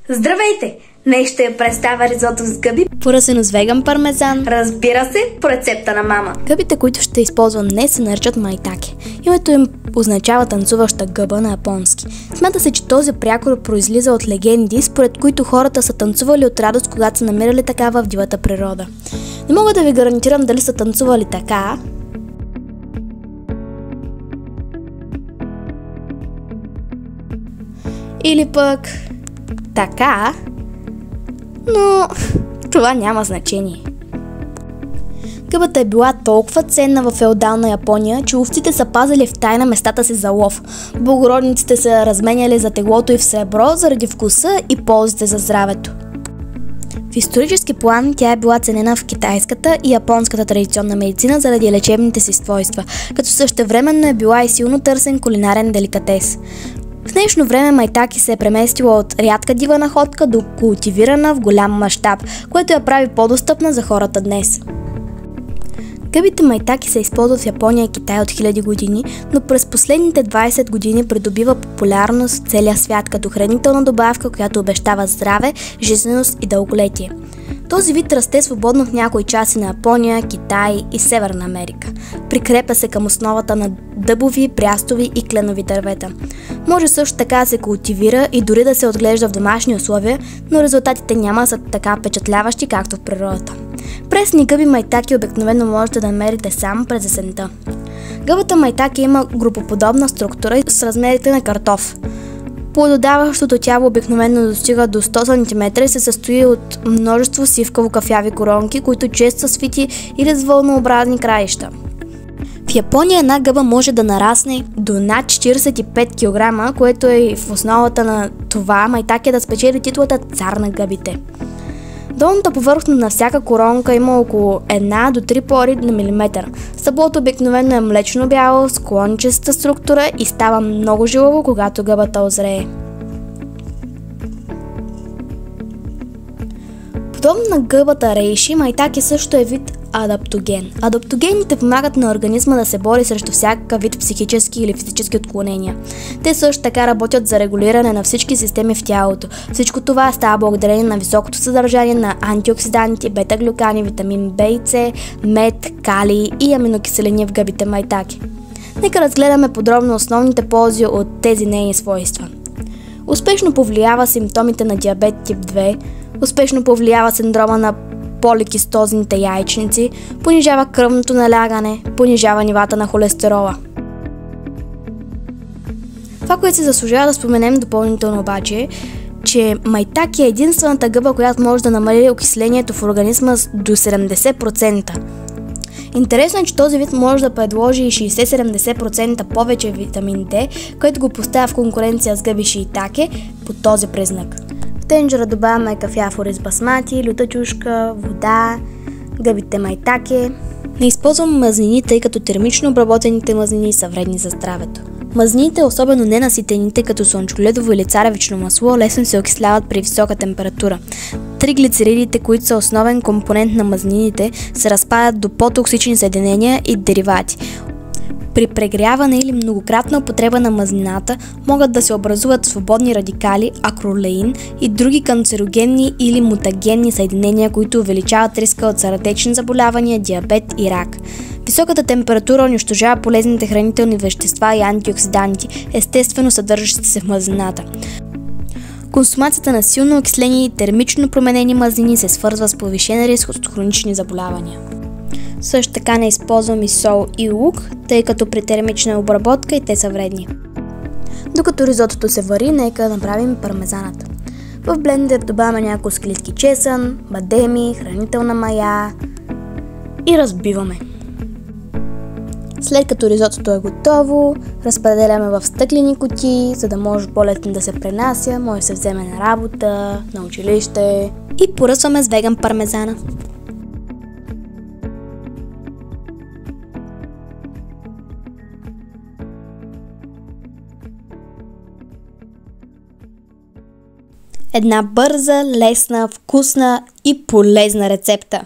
Здравейте! Днес ще представя ризото с гъби, поръсено с веган пармезан. Разбира се, по рецепта на мама. Гъбите, които ще използвам днес, се наричат майтаке. Името им означава танцуваща гъба на японски. Смята се, че този прякор произлиза от легенди, според които хората са танцували от радост, когато са намирали такава в дивата природа. Не мога да ви гарантирам дали са танцували така, или пък така, но това няма значение. Гъбата е била толкова ценна в феодална Япония, че ловците са пазили в тайна местата си за лов. Благородниците са разменяли за теглото и в сребро заради вкуса и ползите за здравето. В исторически план тя е била ценена в китайската и японската традиционна медицина заради лечебните си свойства, като същевременно е била и силно търсен кулинарен деликатес. В днешно време майтаке се е преместила от рядка дива находка до култивирана в голям мащаб, което я прави по-достъпна за хората днес. Гъбите майтаке се използват в Япония и Китай от хиляди години, но през последните 20 години придобива популярност в целия свят като хранителна добавка, която обещава здраве, жизненост и дълголетие. Този вид расте свободно в някои части на Япония, Китай и Северна Америка. Прикрепя се към основата на дъбови, брястови и кленови дървета. Може също така да се култивира и дори да се отглежда в домашни условия, но резултатите няма да са така впечатляващи, както в природата. Пресни гъби майтаке обикновено можете да намерите само през есента. Гъбата майтаке има групоподобна структура с размерите на картоф. Плододаващото тяло обикновено достига до 100 см и се състои от множество сивкаво-кафяви коронки, които често са свити или с вълнообразни краища. В Япония една гъба може да нарасне до над 45 кг, което е в основата на това майтаке да спечели титлата цар на гъбите. Долната повърхност на всяка коронка има около 1 до 3 пори на милиметър. Стъблото обикновено е млечно-бяло с клончеста структура и става много жилаво, когато гъбата озрее. Подобно на гъбата рейши, майтаке също е вид адаптоген. Адаптогените помагат на организма да се бори срещу всякакъв вид психически или физически отклонения. Те също така работят за регулиране на всички системи в тялото. Всичко това става благодарение на високото съдържание на антиоксиданти, бета-глюкани, витамин В и С, мед, калий и аминокиселини в гъбите майтаке. Нека разгледаме подробно основните ползи от тези нейни свойства. Успешно повлиява симптомите на диабет тип 2, успешно повлиява синдрома на поликистозните яйчници, понижава кръвното налягане, понижава нивата на холестерола. Това, което се заслужава да споменем допълнително обаче е, че майтаке е единствената гъба, която може да намали окислението в организма до 70%. Интересно е, че този вид може да предложи и 60-70% повече витамин D, който го поставя в конкуренция с гъби шиитаке по този признак. В тенджера добавяме кафяв ориз басмати, люта чушка, вода, гъбите майтаке. Не използвам мазнини, тъй като термично обработените мазнини са вредни за здравето. Мазнините, особено ненаситените, като слънчогледово или царевично масло, лесно се окисляват при висока температура. Триглицеридите, които са основен компонент на мазнините, се разпадат до по-токсични съединения и деривати. При прегряване или многократна употреба на мазнината могат да се образуват свободни радикали, акролеин и други канцерогенни или мутагенни съединения, които увеличават риска от сърдечни заболявания, диабет и рак. Високата температура унищожава полезните хранителни вещества и антиоксиданти, естествено съдържащи се в мазнината. Консумацията на силно окислени и термично променени мазнини се свързва с повишен риск от хронични заболявания. Също така не използвам и сол и лук, тъй като при термична обработка и те са вредни. Докато ризотото се вари, нека направим пармезаната. В блендер добавяме няколко скелетки чесън, бадеми, хранителна мая и разбиваме. След като ризотото е готово, разпределяме в стъклени кутии, за да може по-лесно да се пренася, може да се вземе на работа, на училище и поръсваме с веган пармезана. Една бърза, лесна, вкусна и полезна рецепта.